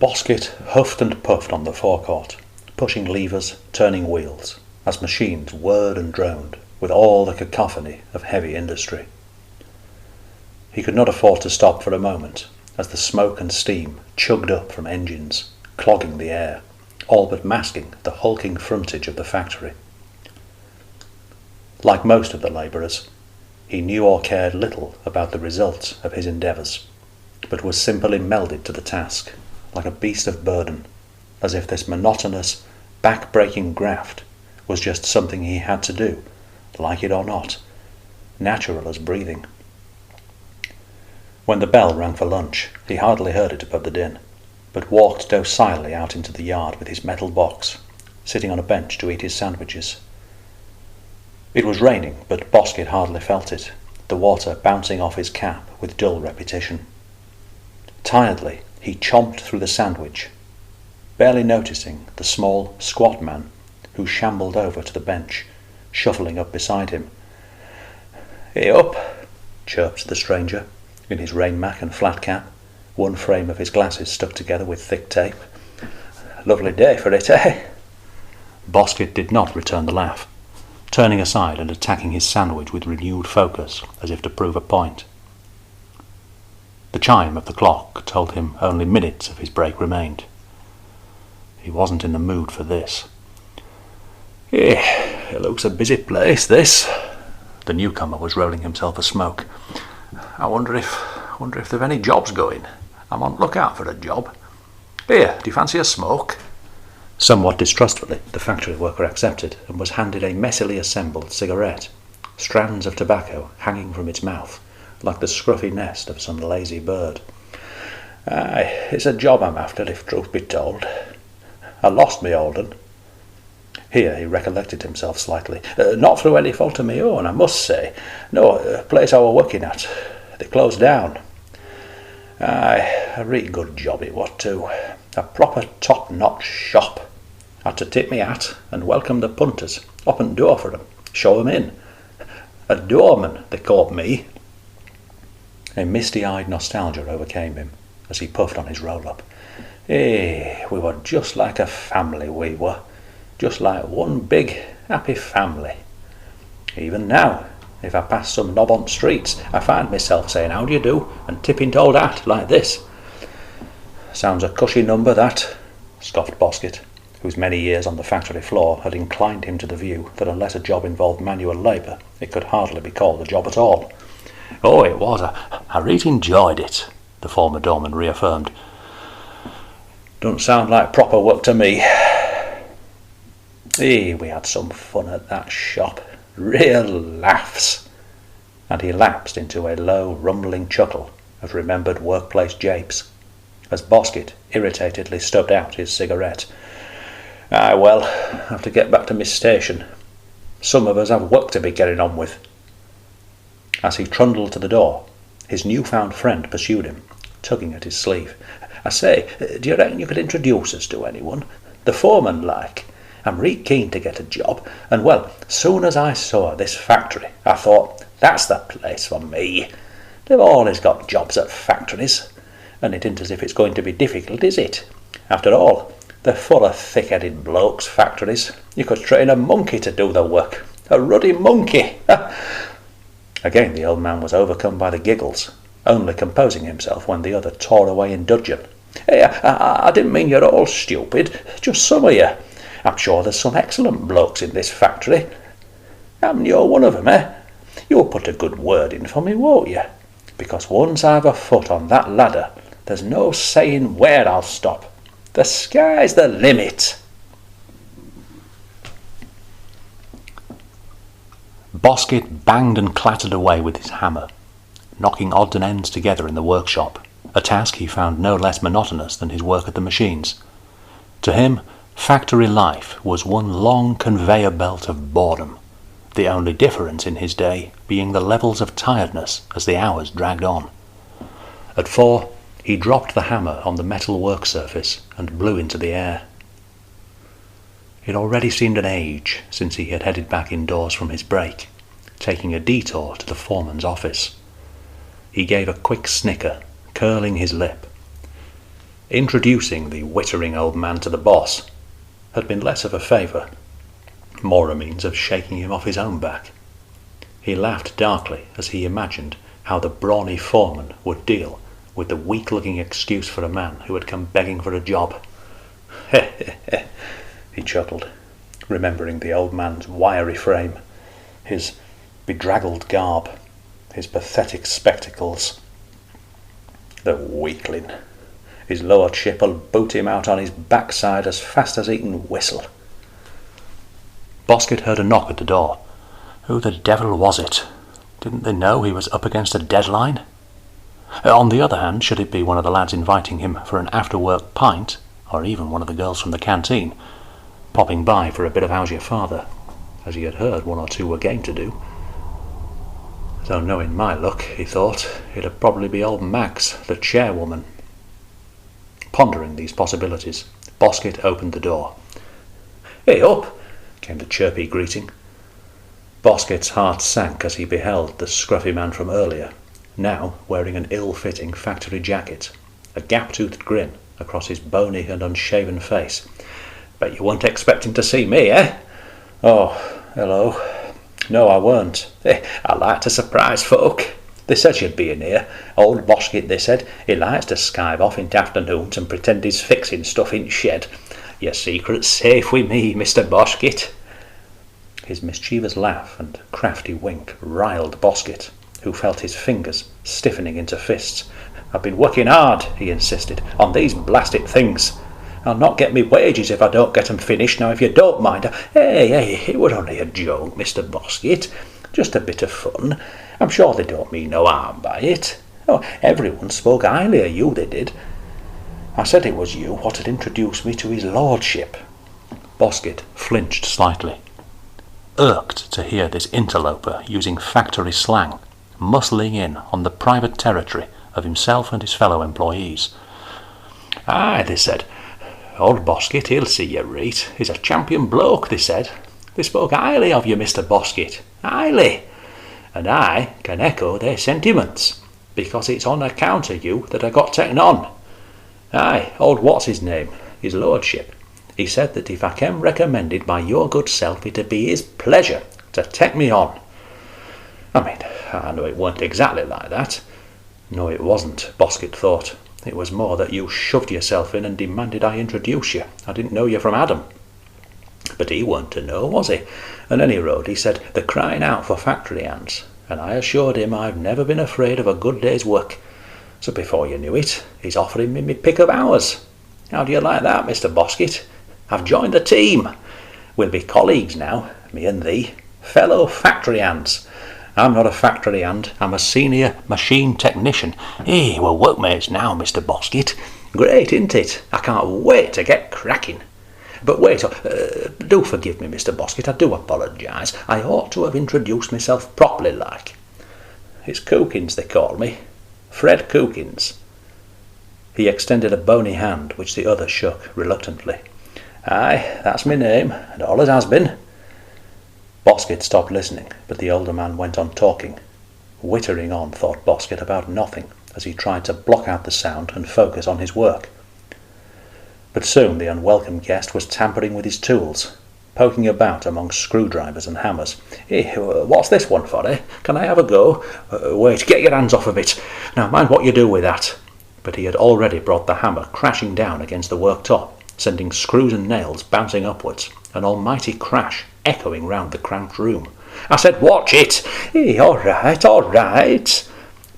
Bosket huffed and puffed on the forecourt, pushing levers, turning wheels, as machines whirred and droned with all the cacophony of heavy industry. He could not afford to stop for a moment, as the smoke and steam chugged up from engines, clogging the air, all but masking the hulking frontage of the factory. Like most of the labourers, he knew or cared little about the results of his endeavours, but was simply melded to the task, like a beast of burden, as if this monotonous, back-breaking graft was just something he had to do, like it or not, natural as breathing. When the bell rang for lunch, he hardly heard it above the din, but walked docilely out into the yard with his metal box, sitting on a bench to eat his sandwiches. It was raining, but Bosket hardly felt it, the water bouncing off his cap with dull repetition. Tiredly, he chomped through the sandwich, barely noticing the small, squat man who shambled over to the bench, shuffling up beside him. "Hey up," chirped the stranger, in his rainmack and flat cap, one frame of his glasses stuck together with thick tape. "Lovely day for it, eh?" Bosket did not return the laugh, turning aside and attacking his sandwich with renewed focus, as if to prove a point. The chime of the clock told him only minutes of his break remained. He wasn't in the mood for this. It looks a busy place, this." The newcomer was rolling himself a smoke. I wonder if they've any jobs going. I'm on lookout for a job. Here, do you fancy a smoke?" Somewhat distrustfully, the factory worker accepted and was handed a messily assembled cigarette, strands of tobacco hanging from its mouth, like the scruffy nest of some lazy bird. "Aye, it's a job I'm after, if truth be told. I lost me old un." Here he recollected himself slightly. "Not through any fault of my own, I must say. No, a place I were working at. They closed down. Aye, a real good job it was too. A proper top-notch shop. Had to tip me hat and welcome the punters, open door for 'em, show 'em in. A doorman, they called me." A misty-eyed nostalgia overcame him as he puffed on his roll-up. We were just like a family, we were. Just like one big, happy family. Even now, if I pass some knob on streets, I find myself saying, "How do you do?" and tipping to old hat like this. "Sounds a cushy number, that," scoffed Bosket, whose many years on the factory floor had inclined him to the view that unless a job involved manual labour, it could hardly be called a job at all. "Oh, it was. I really enjoyed it," the former doorman reaffirmed. "Don't sound like proper work to me. We had some fun at that shop. Real laughs." And he lapsed into a low, rumbling chuckle of remembered workplace japes, as Bosket irritatedly stubbed out his cigarette. "Aye, well, I have to get back to my station. Some of us have work to be getting on with." As he trundled to the door, his new-found friend pursued him, tugging at his sleeve. "I say, do you reckon you could introduce us to anyone? The foreman, like. I'm real keen to get a job, and well, soon as I saw this factory, I thought, that's the place for me. They've always got jobs at factories, and it isn't as if it's going to be difficult, is it? After all, they're full of thick-headed blokes, factories. You could train a monkey to do the work. A ruddy monkey." Again the old man was overcome by the giggles, only composing himself when the other tore away in dudgeon. "Hey, I didn't mean you're all stupid, just some of you. I'm sure there's some excellent blokes in this factory. And you're one of 'em, eh? You'll put a good word in for me, won't you? Because once I've a foot on that ladder, there's no saying where I'll stop. The sky's the limit." Bosket banged and clattered away with his hammer, knocking odds and ends together in the workshop, a task he found no less monotonous than his work at the machines. To him, factory life was one long conveyor belt of boredom, the only difference in his day being the levels of tiredness as the hours dragged on. At 4, he dropped the hammer on the metal work surface and blew into the air. It already seemed an age since he had headed back indoors from his break, taking a detour to the foreman's office. He gave a quick snicker, curling his lip. Introducing the wittering old man to the boss had been less of a favour, more a means of shaking him off his own back. He laughed darkly as he imagined how the brawny foreman would deal with the weak-looking excuse for a man who had come begging for a job. He chuckled, remembering the old man's wiry frame, his bedraggled garb, his pathetic spectacles. The weakling. His lordship'll boot him out on his backside as fast as he can whistle. Bosket heard a knock at the door. Who the devil was it? Didn't they know he was up against a deadline? On the other hand, should it be one of the lads inviting him for an after-work pint, or even one of the girls from the canteen, popping by for a bit of how's your father, as he had heard one or two were game to do? Though knowing my luck, he thought, it'd probably be old Max, the chairwoman. Pondering these possibilities, Bosket opened the door. "Hey up!" came the chirpy greeting. Bosket's heart sank as he beheld the scruffy man from earlier, now wearing an ill-fitting factory jacket, a gap-toothed grin across his bony and unshaven face. "Bet you weren't expecting to see me, eh?" "Oh, hello. No, I weren't. I like to surprise folk. They said you'd be in here. Old Bosket, they said, he likes to skive off in afternoons and pretend he's fixing stuff in shed. Your secret's safe with me, Mr. Bosket." His mischievous laugh and crafty wink riled Bosket, who felt his fingers stiffening into fists. "I've been working hard," he insisted, "on these blasted things. I'll not get me wages if I don't get 'em finished. Now, if you don't mind, Hey, it was only a joke, Mr. Bosket. Just a bit of fun. I'm sure they don't mean no harm by it. Oh, everyone spoke highly of you, they did. I said it was you what had introduced me to his lordship." Bosket flinched slightly, irked to hear this interloper using factory slang, muscling in on the private territory of himself and his fellow employees. "Aye," they said, "old Bosket, he'll see you reet. He's a champion bloke," they said. "They spoke highly of you, Mr. Bosket, highly. And I can echo their sentiments, because it's on account of you that I got taken on. Aye, old what's-his-name, his lordship, he said that if I came recommended by your good self, it'd be his pleasure to take me on. I mean, I know it weren't exactly like that." No, it wasn't, Bosket thought. It was more that you shoved yourself in and demanded I introduce you. I didn't know you from Adam. But he weren't to know, was he? On any road, he said, they're crying out for factory hands, and I assured him I've never been afraid of a good day's work. So before you knew it, he's offering me pick of hours. How do you like that, Mr. Bosket? I've joined the team. We'll be colleagues now, me and thee, fellow factory hands. I'm not a factory hand, I'm a senior machine technician. Hey, we're workmates now, Mr. Bosket. Great, isn't it? I can't wait to get cracking. But wait, do forgive me, Mr. Bosket, I do apologise. I ought to have introduced myself properly like. It's Cookins they call me. Fred Cookins. He extended a bony hand, which the other shook reluctantly. Aye, that's my name, and all it has been. Bosket stopped listening, but the older man went on talking, wittering on, thought Bosket, about nothing, as he tried to block out the sound and focus on his work. But soon the unwelcome guest was tampering with his tools, poking about among screwdrivers and hammers. Hey, what's this one for, eh? Can I have a go? Wait, get your hands off of it. Now mind what you do with that. But he had already brought the hammer crashing down against the worktop, sending screws and nails bouncing upwards, an almighty crash echoing round the cramped room. I said, watch it! Hey, all right, all right.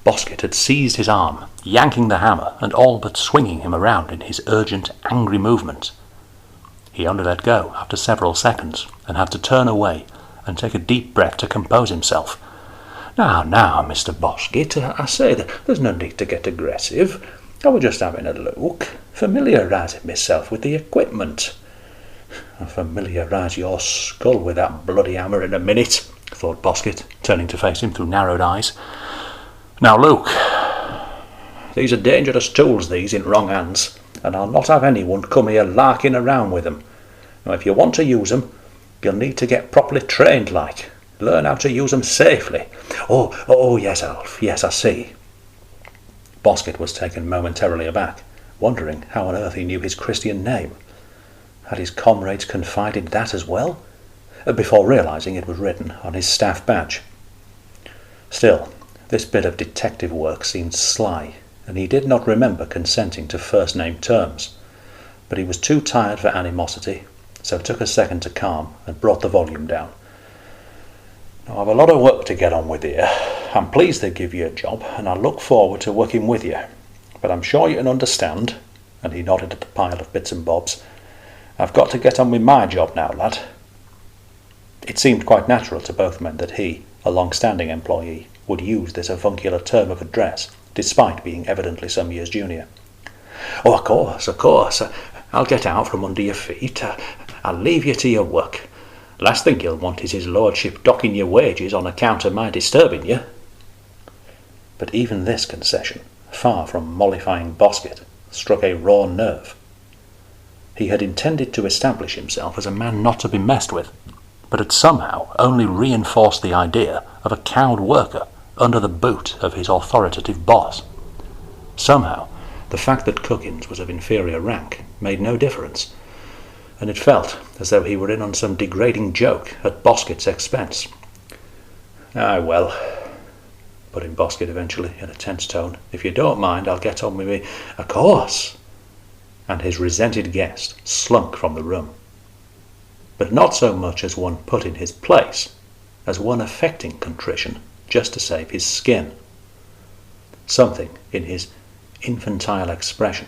Bosket had seized his arm, yanking the hammer and all but swinging him around in his urgent, angry movement. He only let go after several seconds and had to turn away and take a deep breath to compose himself. Now, Mr. Bosket, I say that there's no need to get aggressive. I was just having a look, familiarising myself with the equipment. I'll familiarise your skull with that bloody hammer in a minute, thought Bosket, turning to face him through narrowed eyes. Now, Luke, these are dangerous tools, these, in wrong hands, and I'll not have anyone come here larking around with them. Now, if you want to use them, you'll need to get properly trained like. Learn how to use them safely. Oh, yes, Alf, yes, I see. Bosket was taken momentarily aback. wondering how on earth he knew his Christian name. Had his comrades confided that as well? Before realising it was written on his staff badge. Still, this bit of detective work seemed sly, and he did not remember consenting to first-name terms. But he was too tired for animosity, so took a second to calm and brought the volume down. "Now, I've a lot of work to get on with here. I'm pleased they give you a job, and I look forward to working with you. But I'm sure you can understand," and he nodded at the pile of bits and bobs, "I've got to get on with my job now, lad." It seemed quite natural to both men that he, a long-standing employee, would use this avuncular term of address, despite being evidently some years junior. "Oh, of course. I'll get out from under your feet. I'll leave you to your work. Last thing you'll want is his lordship docking your wages on account of my disturbing you." But even this concession, far from mollifying Bosket, struck a raw nerve. He had intended to establish himself as a man not to be messed with, but had somehow only reinforced the idea of a cowed worker under the boot of his authoritative boss. Somehow, the fact that Cookins was of inferior rank made no difference, and it felt as though he were in on some degrading joke at Bosket's expense. "Aye, well," put in Bosket eventually in a tense tone, "if you don't mind, I'll get on with me." "Of course," and his resented guest slunk from the room. But not so much as one put in his place, as one affecting contrition just to save his skin. Something in his infantile expression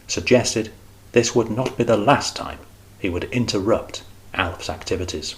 suggested this would not be the last time he would interrupt Alf's activities.